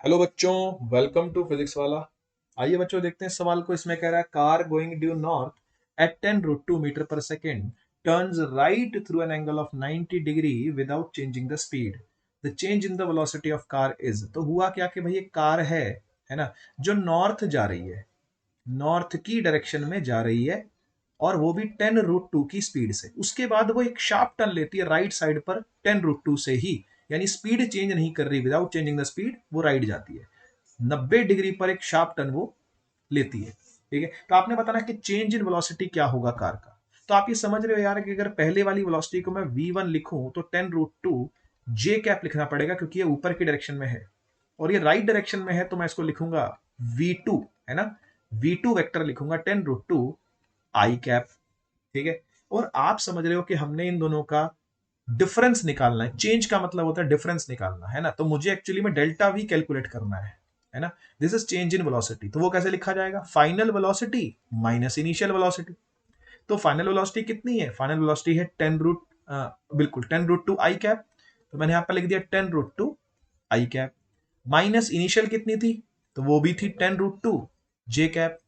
Hello बच्चों, welcome to physics वाला। आइए बच्चों देखते हैं सवाल को। इसमें कह रहा है car going due north at 10 root 2 metre per second turns right through an angle of 90 degree without changing the speed. The change in the velocity of car is. तो हुआ क्या कि भाई एक कार है ना, जो नॉर्थ जा रही है, नॉर्थ की डायरेक्शन में जा रही है, और वो भी 10 रूट 2 की स्पीड से। उसके बाद वो एक शार्प टर्न लेती है राइट साइड पर 10 रूट 2 से ही, यानी स्पीड चेंज नहीं कर रही, विदाउट चेंजिंग द स्पीड वो राइट जाती है। 90 डिग्री पर एक शार्प टर्न वो लेती है। ठीक है, तो आपने बताना कि चेंज इन वेलोसिटी क्या होगा कार का। तो आप ये समझ रहे हो यार कि अगर पहले वाली वेलोसिटी को मैं v1 लिखूं तो 10 रूट 2 जे कैप लिखना पड़ेगा, क्योंकि ये ऊपर की डायरेक्शन में है और ये राइट डायरेक्शन में है, तो मैं इसको लिखूंगा v2, है ना। v2 वेक्टर लिखूंगा 10 रूट 2 आई कैप। ठीक है, और आप समझ रहे हो कि हमने इन दोनों का डिफरेंस निकालना है। चेंज का मतलब होता है डिफरेंस निकालना, है ना। तो मुझे एक्चुअली में डेल्टा वी कैलकुलेट करना है ना। This is change in velocity. तो वो कैसे लिखा जाएगा? Final velocity minus initial velocity. तो फाइनल वेलोसिटी कितनी है? फाइनल वेलोसिटी है 10 रूट, बिल्कुल 10 रूट 2 आई कैप। तो मैंने यहां पर लिख दिया 10 रूट 2 आई कैप। माइनस इनिशियल कितनी थी? तो वो भी थी 10 रूट 2 जे कैप।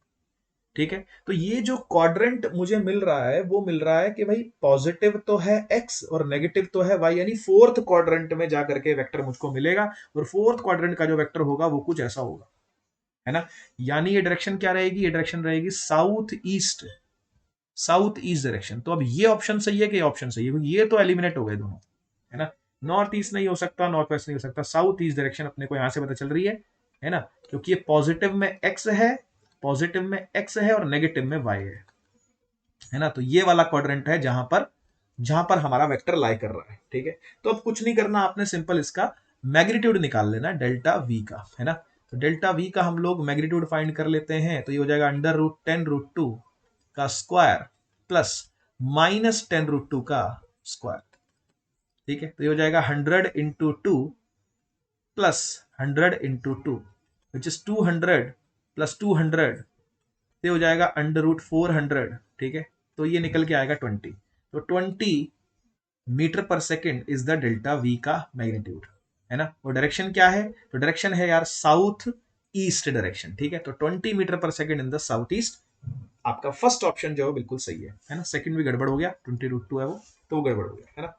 ठीक है, तो ये जो क्वाड्रेंट मुझे मिल रहा है वो मिल रहा है कि भाई पॉजिटिव तो है एक्स और नेगेटिव तो है वाई, यानी फोर्थ क्वाड्रेंट में जाकर के वेक्टर मुझको मिलेगा। और फोर्थ क्वाड्रेंट का जो वेक्टर होगा वो कुछ ऐसा होगा, है ना। यानी ये डायरेक्शन क्या रहेगी? ये डायरेक्शन रहेगी south east, south east direction. तो अब ये ऑप्शन सही है कि ये ऑप्शन सही है? क्योंकि ये तो एलिमिनेट हो गए दोनों, है ना। नॉर्थ ईस्ट नहीं हो सकता, नॉर्थ वेस्ट नहीं हो सकता, साउथ ईस्ट डायरेक्शन अपने को यहां से पता चल रही है ना। क्योंकि ये पॉजिटिव में एक्स है, पॉजिटिव में एक्स है और नेगेटिव में वाई है ना। तो ये वाला क्वाड्रेंट है जहां पर हमारा वेक्टर लाई कर रहा है। ठीक है, तो अब कुछ नहीं करना, आपने सिंपल इसका मैग्नीट्यूड निकाल लेना डेल्टा वी का, है ना। तो डेल्टा वी का हम लोग मैग्नीट्यूड फाइंड कर लेते हैं। तो ये हो जाएगा अंडर रूट 10 रूट 2 का स्क्वायर प्लस माइनस 10 रूट 2 का स्क्वायर। ठीक है, तो ये हो जाएगा 100 into 2 plus 100 into 2, which is 200 plus 200। ये हो जाएगा अंडर रूट 400। ठीक है, तो ये निकल के आएगा 20। तो 20 metre per second is the delta we का मैग्नीट्यूड, है ना। और डायरेक्शन क्या है? तो डायरेक्शन है यार साउथ ईस्ट डायरेक्शन। ठीक है, तो 20 metre per second in the south east. आपका फर्स्ट ऑप्शन जो है बिल्कुल सही है ना। सेकंड भी गड़बड़ हो गया, 20 रूट 2 है वो, तो वो गड़बड़ हो गया, है ना।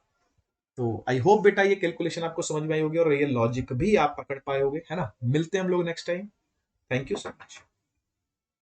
तो आई होप बेटा ये कैलकुलेशन आपको समझ में आई होगी और ये लॉजिक भी आप पकड़ पाए होगे, है ना। मिलते हैं हम लोग next time. Thank you so much.